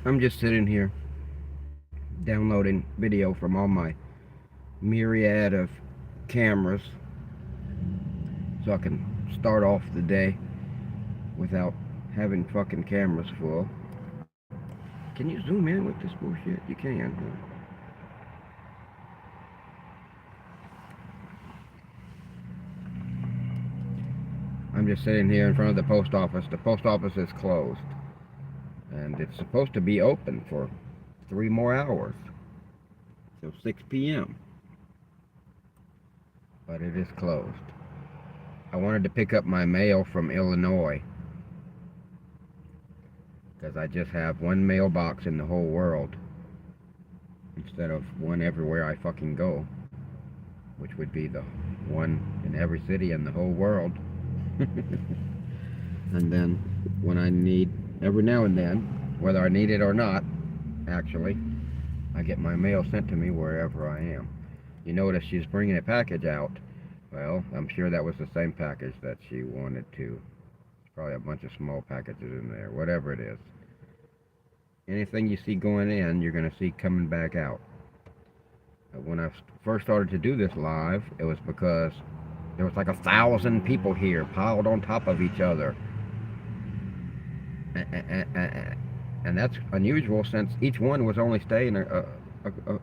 I'm just sitting here downloading video from all my myriad of cameras so I can start off the day without having fucking cameras full. Can you zoom in with this bullshit? You can. I'm just sitting here in front of the post office. The post office is closed. And it's supposed to be open for 3 more hours. Till 6 p.m. But it is closed. I wanted to pick up my mail from Illinois. Because I just have one mailbox in the whole world. Instead of one everywhere I fucking go. Which would be the one in every city in the whole world. And then when I need, every now and then, whether I need it or not, actually, I get my mail sent to me wherever I am. You notice she's bringing a package out. Well, I'm sure that was the same package that she wanted to. There's probably a bunch of small packages in there, whatever it is. Anything you see going in, you're going to see coming back out. When I first started to do this live, it was because there was like 1,000 people here piled on top of each other. And that's unusual since each one was only staying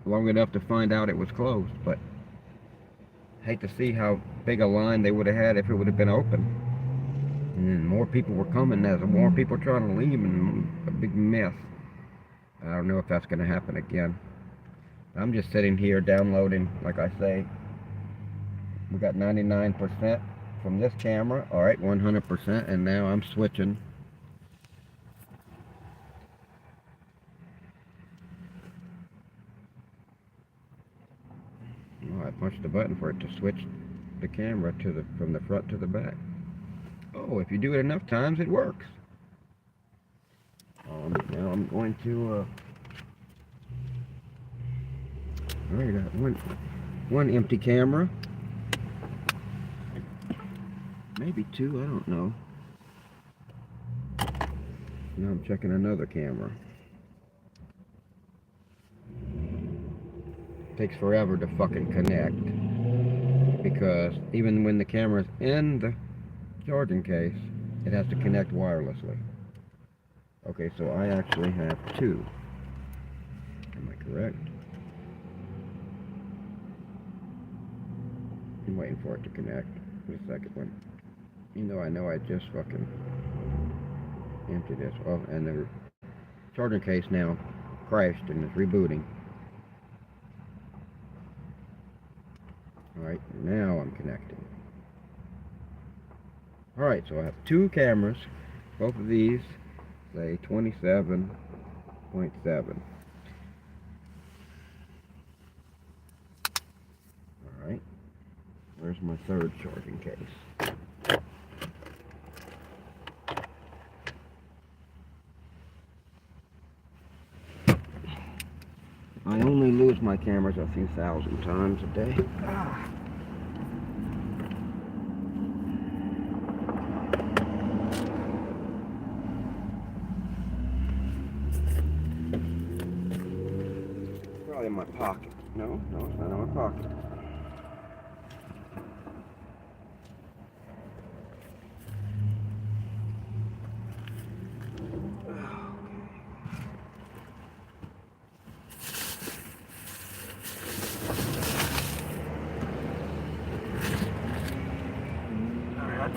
long enough to find out it was closed. But I hate to see how big a line they would have had if it would have been open. And then more people were coming as more people trying to leave, and a big mess. I don't know if that's going to happen again. I'm just sitting here downloading, like I say. We got 99% from this camera. Alright, 100%, and now I'm switching. Oh, I punched the button for it to switch the camera to from the front to the back. Oh, if you do it enough times, it works. Now I'm going to alright, got one empty camera. Maybe 2, I don't know. Now I'm checking another camera. It takes forever to fucking connect. Because even when the camera's in the charging case, it has to connect wirelessly. Okay, so I actually have 2. Am I correct? I'm waiting for it to connect. The second one. You know I just fucking emptied this. Oh, and the charging case now crashed and is rebooting. Alright, now I'm connecting. Alright, so I have 2 cameras. Both of these say 27.7. Alright, where's my third charging case? I only lose my cameras a few thousand times a day. Probably in my pocket. No, it's not in my pocket.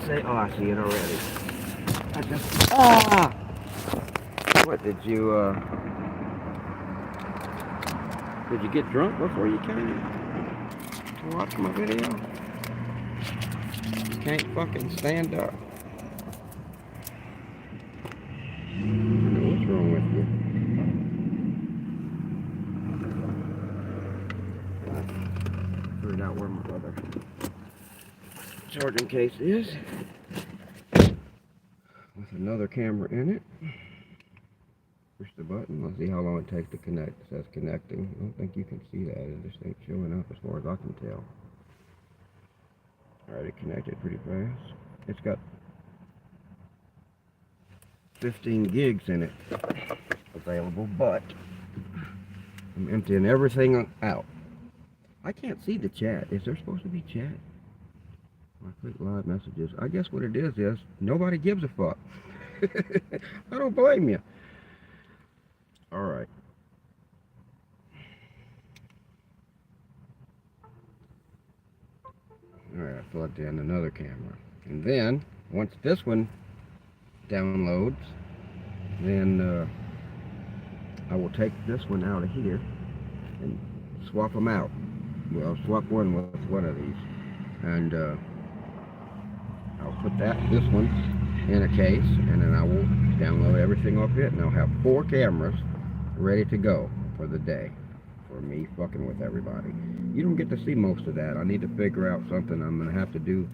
Say, oh, I see it already. What, did you get drunk before you came to watch my video? You can't fucking stand up. I don't know what's wrong with you. I figured out where my other charging case is, with another camera in it. Push the button. Let's see how long it takes to connect. It says connecting. I don't think you can see that. It just ain't showing up as far as I can tell. Alright, it connected pretty fast. It's got 15 gigs in it. available, but I'm emptying everything out. I can't see the chat. Is there supposed to be chat? I click live messages. I guess what it is nobody gives a fuck. I don't blame you. Alright. Alright, I plugged in another camera. And then, once this one downloads, then I will take this one out of here and swap them out. Well, swap one with one of these. And I'll put this one in a case, and then I will download everything off it, and I'll have 4 cameras ready to go for the day. For me fucking with everybody. You don't get to see most of that. I need to figure out something. I'm going to have to do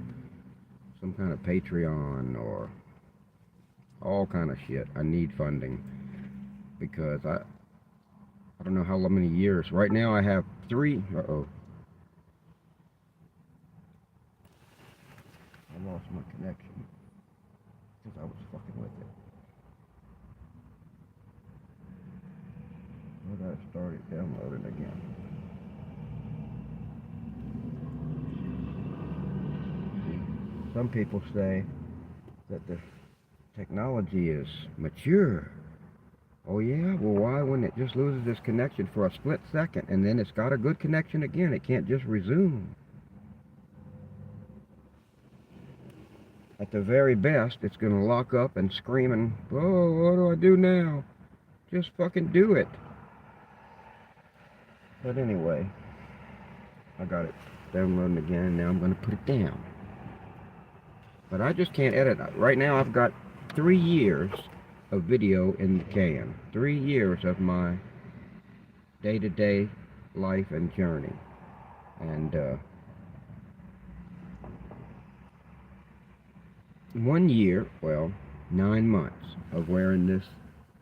some kind of Patreon or all kind of shit. I need funding because I don't know how many years. Right now I have 3. Uh-oh. I lost my connection because I was fucking with it. I gotta start it downloading again. Some people say that the technology is mature. Oh yeah? Well, why when it just loses this connection for a split second and then it's got a good connection again, it can't just resume? At the very best, it's going to lock up and scream and, oh, what do I do now? Just fucking do it. But anyway, I got it downloading again, and now I'm going to put it down. But I just can't edit. Right now I've got 3 years of video in the can. 3 years of my day-to-day life and journey. And 1 year, well, 9 months of wearing this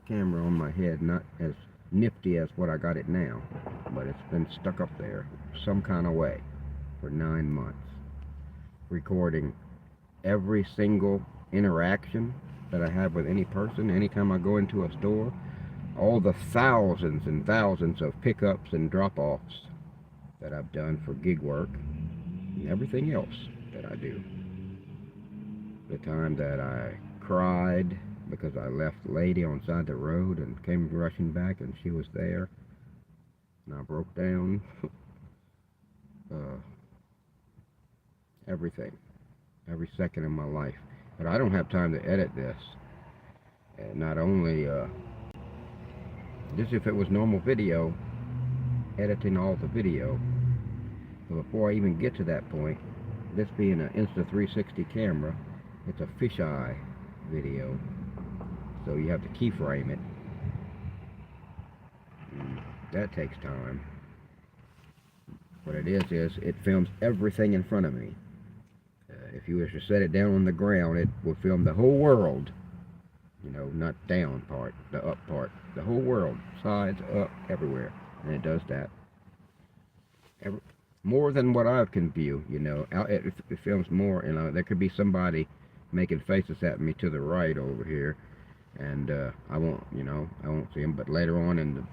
camera on my head, not as nifty as what I got it now, but it's been stuck up there some kind of way for 9 months, recording every single interaction that I have with any person, anytime I go into a store, all the thousands and thousands of pickups and drop-offs that I've done for gig work, and everything else that I do. The time that I cried because I left a lady on the side of the road and came rushing back and she was there and I broke down. Everything. Every second of my life. But I don't have time to edit this. And not only, just if it was normal video, editing all the video. But before I even get to that point, this being an Insta360 camera, it's a fisheye video, so you have to keyframe it. That takes time. What it is it films everything in front of me. If you were to set it down on the ground, it will film the whole world. You know, not down part, the up part. The whole world, sides, up, everywhere. And it does that. More than what I can view, you know. It films more, you know. There could be somebody making faces at me to the right over here, and I won't see them. But later on in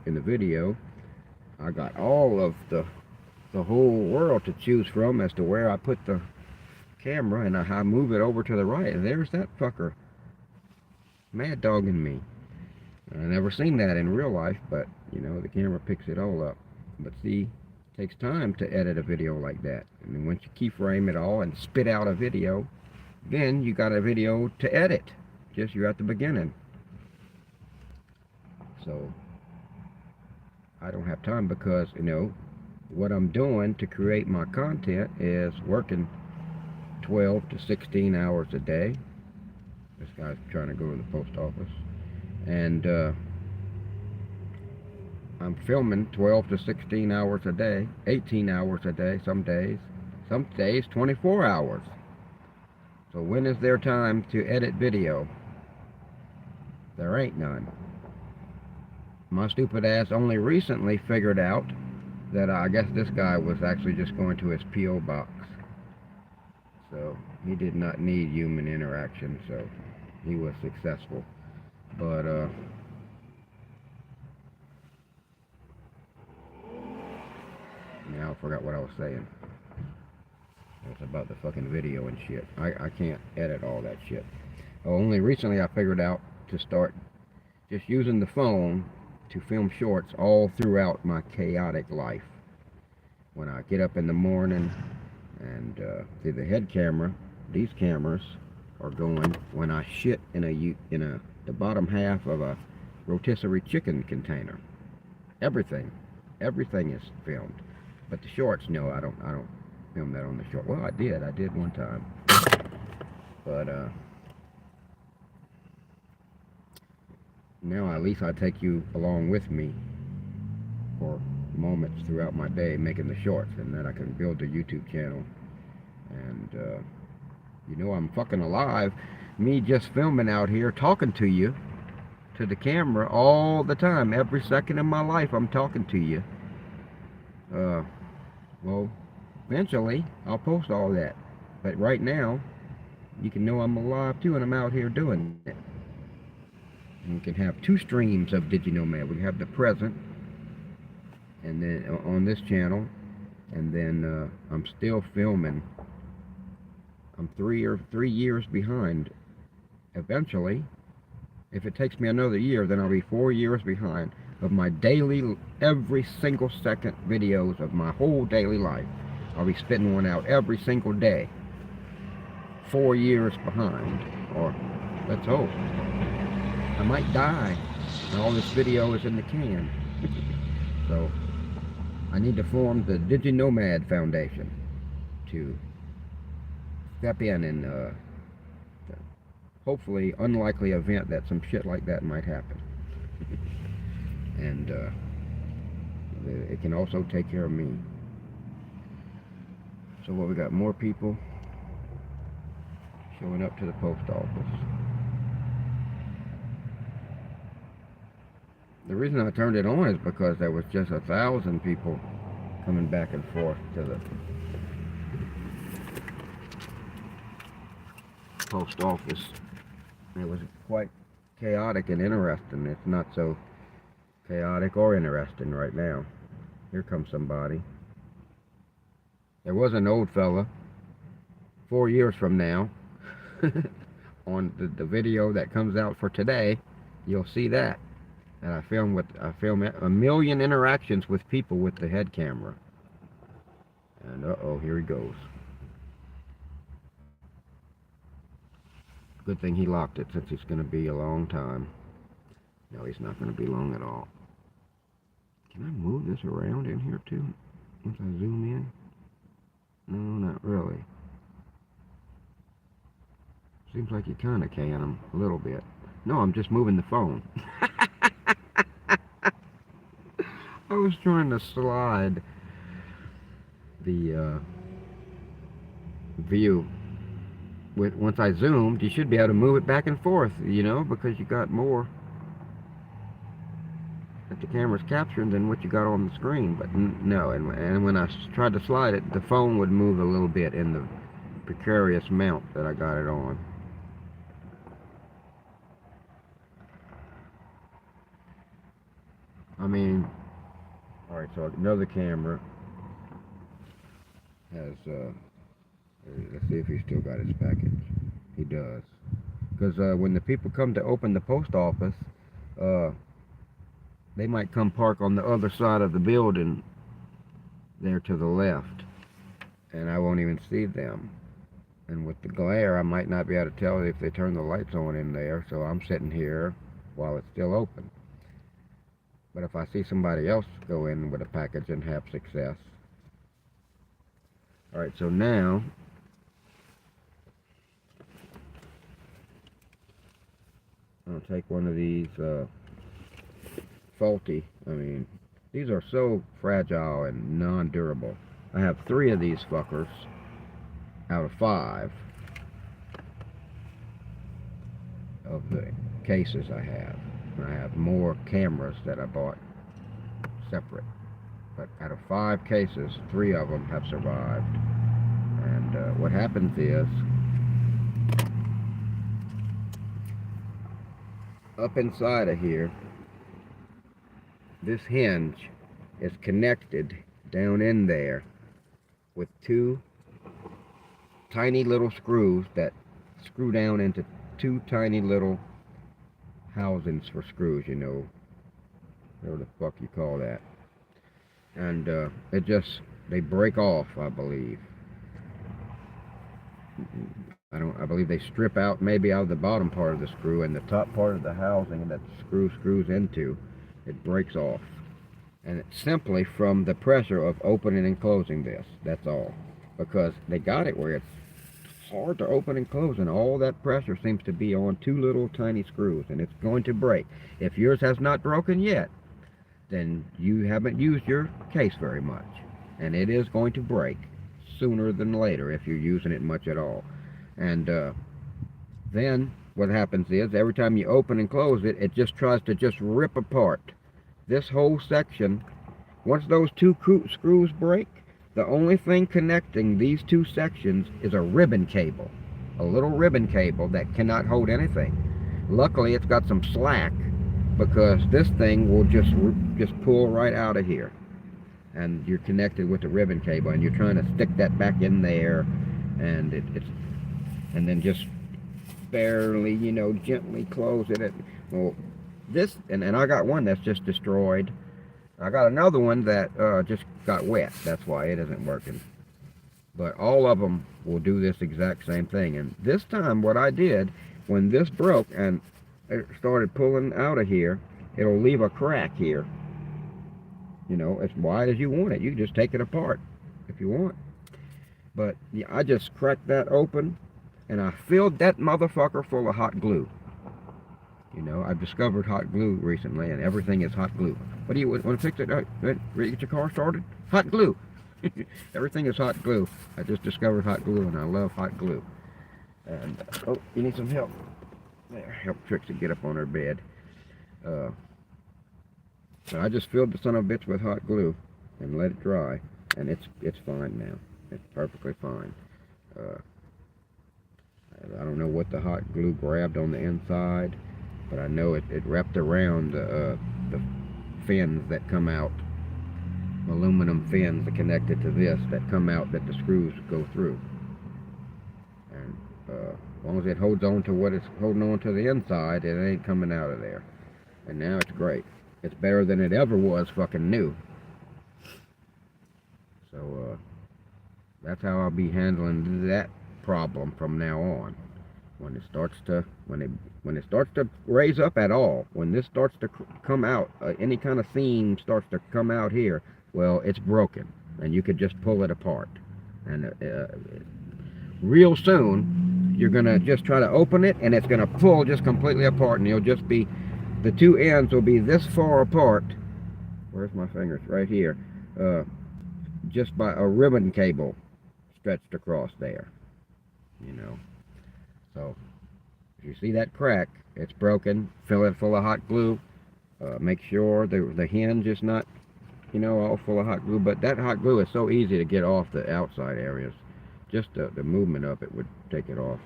the video, I got all of the whole world to choose from as to where I put the camera, and I move it over to the right, and there's that fucker mad dogging me. I never seen that in real life, but you know, the camera picks it all up. But see, it takes time to edit a video like that, and then once you keyframe it all and spit out a video, then you got a video to edit. Just you're at the beginning. So I don't have time because, you know, what I'm doing to create my content is working 12 to 16 hours a day. This guy's trying to go to the post office. And I'm filming 12 to 16 hours a day, 18 hours a day some days 24 hours. So when is there time to edit video? There ain't none. My stupid ass only recently figured out that I guess this guy was actually just going to his P.O. box. So he did not need human interaction, so he was successful. But Now I forgot what I was saying. It's about the fucking video and shit. I can't edit all that shit. Only recently I figured out to start just using the phone to film shorts all throughout my chaotic life. When I get up in the morning and see the head camera, these cameras are going when I shit in the bottom half of a rotisserie chicken container. Everything is filmed. But the shorts, no, I don't film that on the short. Well, I did one time. But now at least I take you along with me for moments throughout my day making the shorts, and then I can build a YouTube channel. And you know I'm fucking alive. Me just filming out here talking to you, to the camera all the time. Every second of my life I'm talking to you. Well, eventually I'll post all that. But right now, you can know I'm alive too, and I'm out here doing it. And we can have two streams of DigiNomad. We have the present, and then on this channel, and then I'm still filming. I'm 3 years behind. Eventually, if it takes me another year, then I'll be 4 years behind of my daily, every single second videos of my whole daily life. I'll be spitting one out every single day. 4 years behind, or let's hope. I might die, and all this video is in the can. So, I need to form the DigiNomad Foundation to step in and hopefully unlikely event that some shit like that might happen. And it can also take care of me. So what, we got more people showing up to the post office. The reason I turned it on is because there was just 1,000 people coming back and forth to the post office. It was quite chaotic and interesting. It's not so chaotic or interesting right now. Here comes somebody. There was an old fella 4 years from now on the video that comes out for today. You'll see that. And I filmed 1 million interactions with people with the head camera. And uh-oh, here he goes. Good thing he locked it, since it's going to be a long time. No, he's not going to be long at all. Can I move this around in here too, once I zoom in? No, not really. Seems like you kind of can, a little bit. No, I'm just moving the phone. I was trying to slide the view. Once I zoomed, you should be able to move it back and forth, you know, because you got more that the camera's capturing than what you got on the screen. But no, and when I tried to slide it, the phone would move a little bit in the precarious mount that I got it on. I mean, alright, so another camera has, let's see if he still got his package. He does. Because when the people come to open the post office, they might come park on the other side of the building there to the left, and I won't even see them. And with the glare, I might not be able to tell if they turn the lights on in there, so I'm sitting here while it's still open. But if I see somebody else go in with a package and have success. Alright, so now I'll take one of these faulty, these are so fragile and non-durable. I have 3 of these fuckers out of 5 of the cases I have. And I have more cameras that I bought separate. But out of 5 cases, 3 of them have survived. And what happens is, up inside of here, this hinge is connected down in there with two tiny little screws that screw down into two tiny little housings for screws, you know, whatever the fuck you call that. And they break off, I believe. I believe they strip out maybe out of the bottom part of the screw, and the top part of the housing that the screw screws into, it breaks off. And it's simply from the pressure of opening and closing this. That's all. Because they got it where it's hard to open and close, and all that pressure seems to be on two little tiny screws, and it's going to break. If yours has not broken yet, then you haven't used your case very much, and it is going to break sooner than later if you're using it much at all. And then what happens is every time you open and close it, it just tries to just rip apart this whole section. Once those two screws break, the only thing connecting these two sections is a ribbon cable, a little ribbon cable that cannot hold anything. Luckily, it's got some slack, because this thing will just pull right out of here, and you're connected with the ribbon cable, and you're trying to stick that back in there, and and then just barely, you know, gently close it. Well, this, and I got one that's just destroyed. I got another one that just got wet. That's why it isn't working. But all of them will do this exact same thing. And this time what I did, when this broke and it started pulling out of here, it'll leave a crack here. You know, as wide as you want it. You can just take it apart if you want. But yeah, I just cracked that open, and I filled that motherfucker full of hot glue. You know, I've discovered hot glue recently, and everything is hot glue. What do you want to fix it? Get your car started? Hot glue. Everything is hot glue. I just discovered hot glue, and I love hot glue. And oh, you need some help. There, help Trixie get up on her bed. So I just filled the son of a bitch with hot glue and let it dry, and it's fine now. It's perfectly fine. I don't know what the hot glue grabbed on the inside, but I know it wrapped around the fins that come out, aluminum fins that connected to this that come out that the screws go through. And as long as it holds on to what it's holding on to the inside, it ain't coming out of there. And now it's great. It's better than it ever was fucking new. So that's how I'll be handling that problem from now on. When it starts to raise up at all, when this starts to come out, any kind of seam starts to come out here, well, it's broken, and you could just pull it apart. And real soon, you're gonna just try to open it, and it's gonna pull just completely apart, and you'll just be, the two ends will be this far apart. Where's my fingers? Right here. Just by a ribbon cable stretched across there. You know. So, if you see that crack, it's broken. Fill it full of hot glue. Make sure the hinge is not, you know, all full of hot glue. But that hot glue is so easy to get off the outside areas. Just the movement of it would take it off.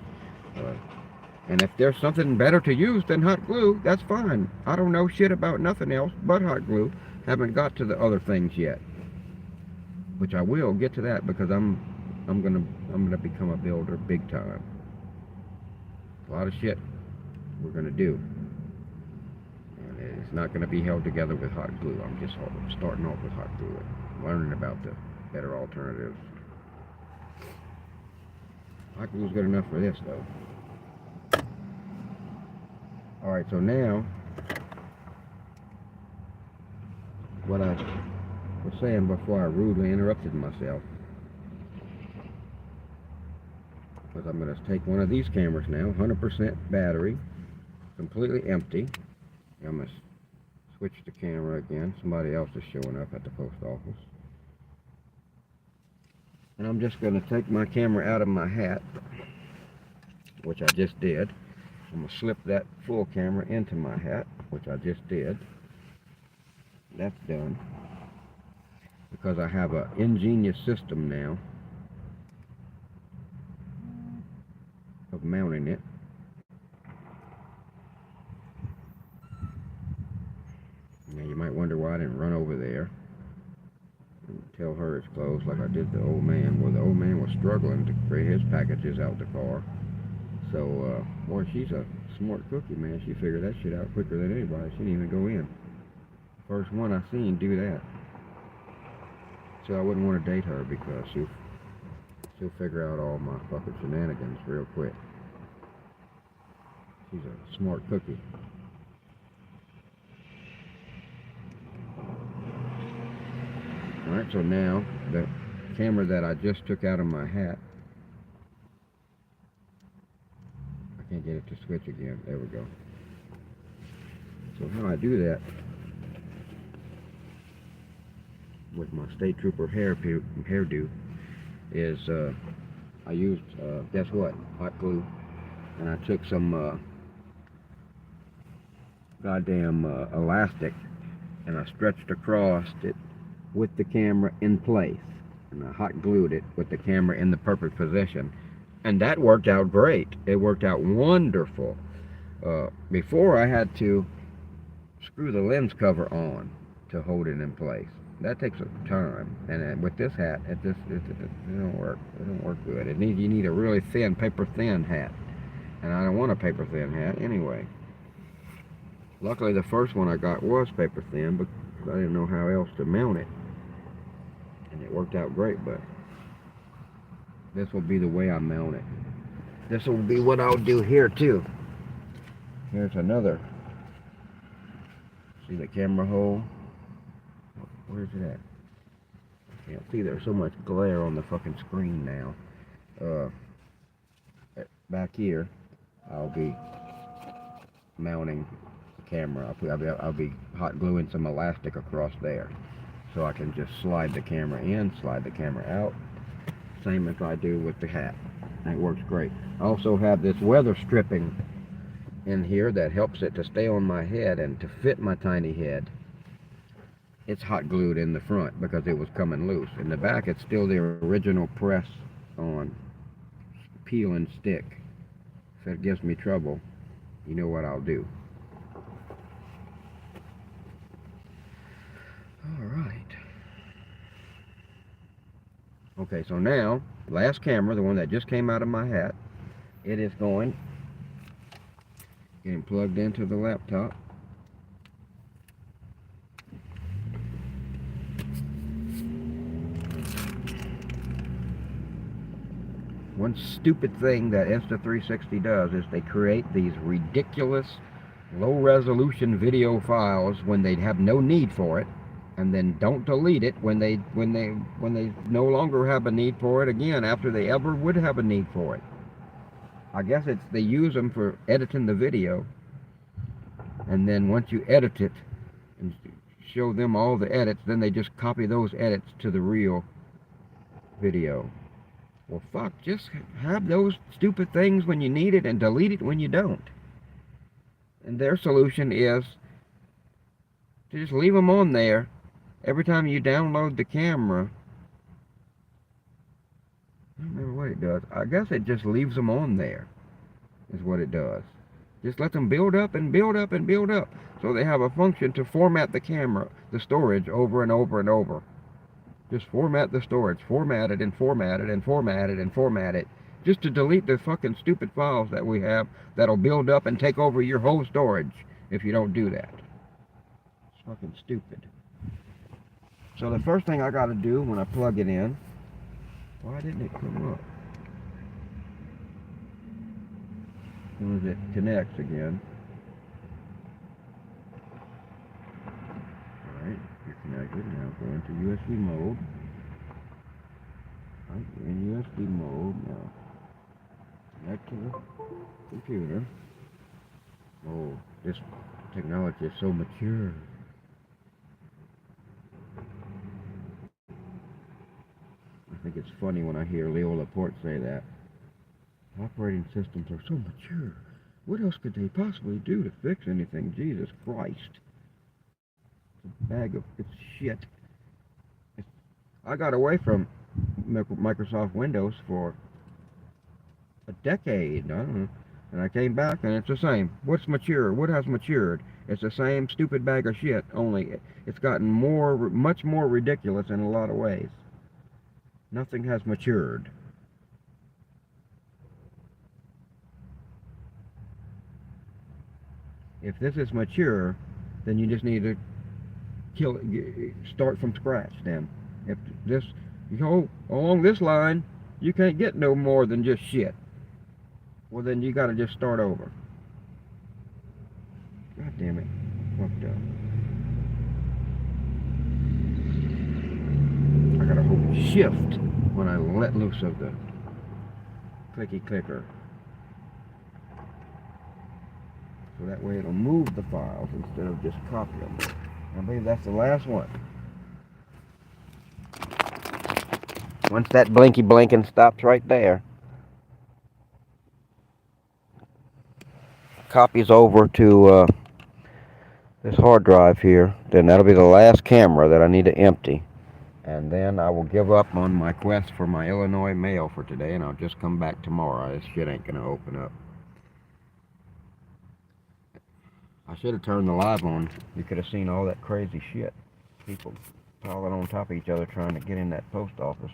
And if there's something better to use than hot glue, that's fine. I don't know shit about nothing else but hot glue. Haven't got to the other things yet. Which I will get to that, because I'm gonna become a builder big time. A lot of shit we're gonna do, and it's not gonna be held together with hot glue. I'm just starting off with hot glue and learning about the better alternatives. Hot glue's good enough for this though. All right, so now what I was saying before I rudely interrupted myself was I'm going to take one of these cameras now, 100% battery, completely empty. I'm going to switch the camera again. Somebody else is showing up at the post office. And I'm just going to take my camera out of my hat, which I just did. I'm going to slip that full camera into my hat, which I just did. That's done. Because I have an ingenious system now of mounting it. Now you might wonder why I didn't run over there and tell her it's closed like I did the old man. Well, the old man was struggling to get his packages out the car. So, boy, she's a smart cookie, man. She figured that shit out quicker than anybody. She didn't even go in. First one I seen do that. So I wouldn't want to date her because she'll figure out all my fucking shenanigans real quick. She's a smart cookie. Alright, so now the camera that I just took out of my hat, I can't get it to switch again. There we go. So how I do that with my State Trooper hairdo is I used, guess what, hot glue, and I took some goddamn elastic and I stretched across it with the camera in place, and I hot glued it with the camera in the perfect position, and that worked out great. It worked out wonderful. Before I had to screw the lens cover on to hold it in place. That takes some time, and with this hat, it don't work. It don't work good. You need a really thin, paper thin hat, and I don't want a paper thin hat anyway. Luckily, the first one I got was paper thin, but I didn't know how else to mount it, and it worked out great. But this will be the way I mount it. This will be what I'll do here too. Here's another. See the camera hole? Where's it at? I can't see. There's so much glare on the fucking screen now. Back here, I'll be mounting the camera. I'll be hot gluing some elastic across there, so I can just slide the camera in, slide the camera out, same as I do with the hat. And it works great. I also have this weather stripping in here that helps it to stay on my head and to fit my tiny head. It's hot glued in the front because it was coming loose. In the back, it's still the original press on peel and stick. If it gives me trouble, you know what I'll do. Alright. Okay, so now, last camera, the one that just came out of my hat, it is getting plugged into the laptop. One stupid thing that Insta360 does is they create these ridiculous low-resolution video files when they have no need for it, and then don't delete it when they no longer have a need for it again after they ever would have a need for it. I guess they use them for editing the video, and then once you edit it and show them all the edits, then they just copy those edits to the real video. Well, fuck, just have those stupid things when you need it and delete it when you don't. And their solution is to just leave them on there. Every time you download the camera, I don't remember what it does. I guess it just leaves them on there, is what it does. Just let them build up and build up and build up. So they have a function to format the camera, the storage, over and over and over. Just format the storage, format it and format it and format it and format it, just to delete the fucking stupid files that we have that'll build up and take over your whole storage if you don't do that. It's fucking stupid. So the first thing I gotta do when I plug it in, why didn't it come up? As soon as it connects again. Alright, you're connected. Now go into USB mode. Right, you're in USB mode. Now connect to the computer. Oh, this technology is so mature. I think it's funny when I hear Leo Laporte say that. Operating systems are so mature. What else could they possibly do to fix anything? Jesus Christ. It's a bag of shit. I got away from Microsoft Windows for a decade. I don't know. And I came back and it's the same. What's mature? What has matured? It's the same stupid bag of shit, only it's gotten much more ridiculous in a lot of ways. Nothing has matured. If this is mature, then you just need to start from scratch then. If this, you go along this line, you can't get no more than just shit. Well, then you gotta just start over. God damn it. Fucked up. I gotta hold shift when I let loose of the clicky clicker. So that way it'll move the files instead of just copy them. I believe that's the last one. Once that blinky blinking stops right there, copies over to this hard drive here, then that'll be the last camera that I need to empty. And then I will give up on my quest for my Illinois mail for today, and I'll just come back tomorrow. This shit ain't gonna open up. I should have turned the live on. You could have seen all that crazy shit. People piling on top of each other trying to get in that post office.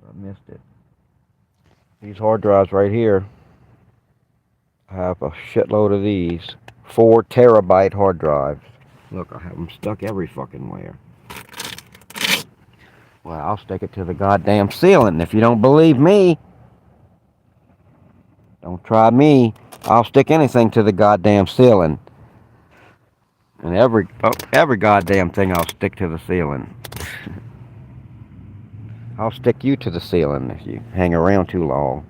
I missed it. These hard drives right here, I have a shitload of these. 4 terabyte hard drives. Look, I have them stuck every fucking where. Well, I'll stick it to the goddamn ceiling. If you don't believe me, don't try me. I'll stick anything to the goddamn ceiling. And every goddamn thing I'll stick to the ceiling. I'll stick you to the ceiling if you hang around too long.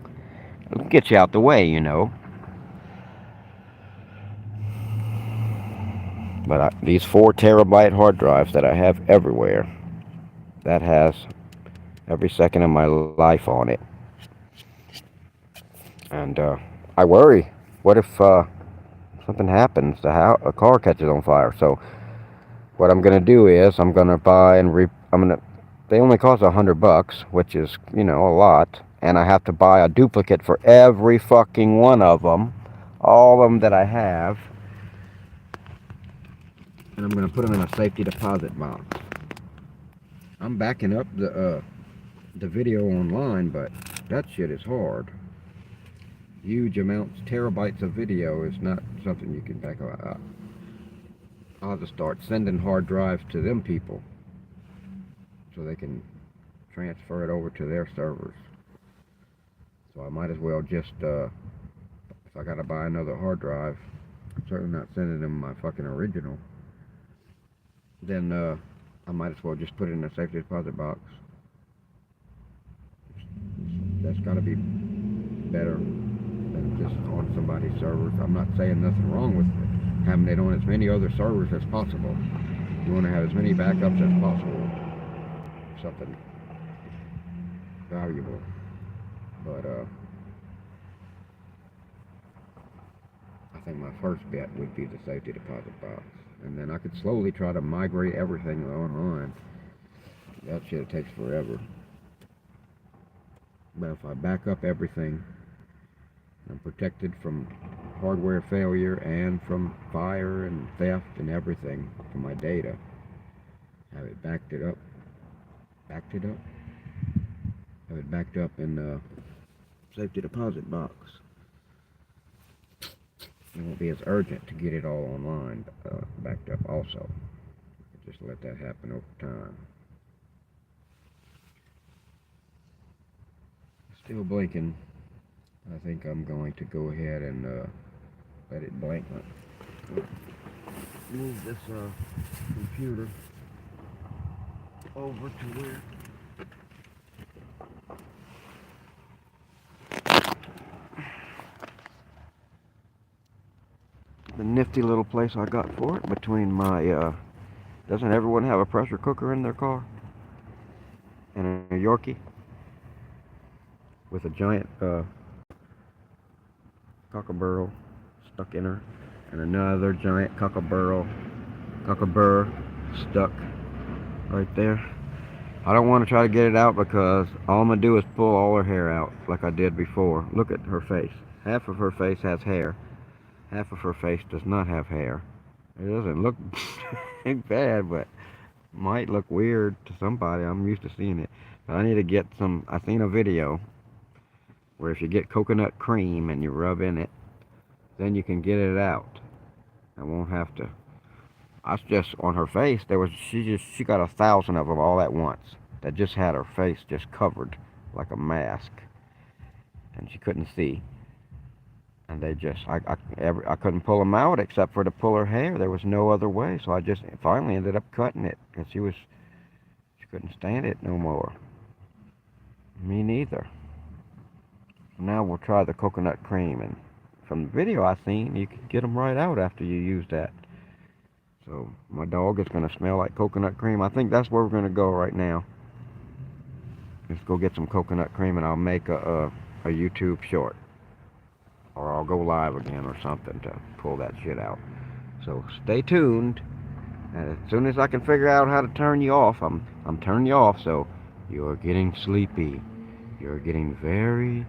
It'll get you out the way, you know. But these 4 terabyte hard drives that I have everywhere, that has every second of my life on it. And I worry. What if something happens? A car catches on fire. So what I'm gonna do is I'm gonna buy and they only cost $100, which is, you know, a lot. And I have to buy a duplicate for every fucking one of them, all of them that I have. And I'm gonna put them in a safety deposit box. I'm backing up the video online, but that shit is hard. Huge amounts, terabytes of video is not something you can back up. I'll have to start sending hard drives to them people so they can transfer it over to their servers. So I might as well just, if I gotta buy another hard drive, I'm certainly not sending them my fucking original, then I might as well just put it in a safety deposit box. That's gotta be better than just on somebody's servers. I'm not saying nothing wrong with it, having it on as many other servers as possible. You want to have as many backups as possible. Something valuable. But I think my first bet would be the safety deposit box. And then I could slowly try to migrate everything online. That shit takes forever. But if I back up everything, I'm protected from hardware failure and from fire and theft and everything from my data. Have it backed up. Have it backed up in the safety deposit box. It won't be as urgent to get it all online backed up also. Just let that happen over time. Still blinking. I think I'm going to go ahead and let it blink. Move this computer over to where the nifty little place I got for it between my doesn't everyone have a pressure cooker in their car? And a Yorkie with a giant cockaburro stuck in her, and another giant cockaburro stuck right there. I don't want to try to get it out because all I'm gonna do is pull all her hair out like I did before. Look at her face. half of her face has hair. Half of her face does not have hair. It doesn't look bad, but might look weird to somebody. I'm used to seeing it. But I need to get some. I seen a video where if you get coconut cream and you rub in it, then you can get it out. I won't have to. I just on her face. She got 1,000 of them all at once. That just had her face just covered like a mask, and she couldn't see. And they just, I couldn't pull them out except for to pull her hair. There was no other way. So I just finally ended up cutting it because she couldn't stand it no more. Me neither. Now we'll try the coconut cream. And from the video I seen, you can get them right out after you use that. So my dog is going to smell like coconut cream. I think that's where we're going to go right now. Let's go get some coconut cream and I'll make a YouTube short. Or I'll go live again or something to pull that shit out. So stay tuned. And as soon as I can figure out how to turn you off, I'm turning you off. So you're getting sleepy. You're getting very,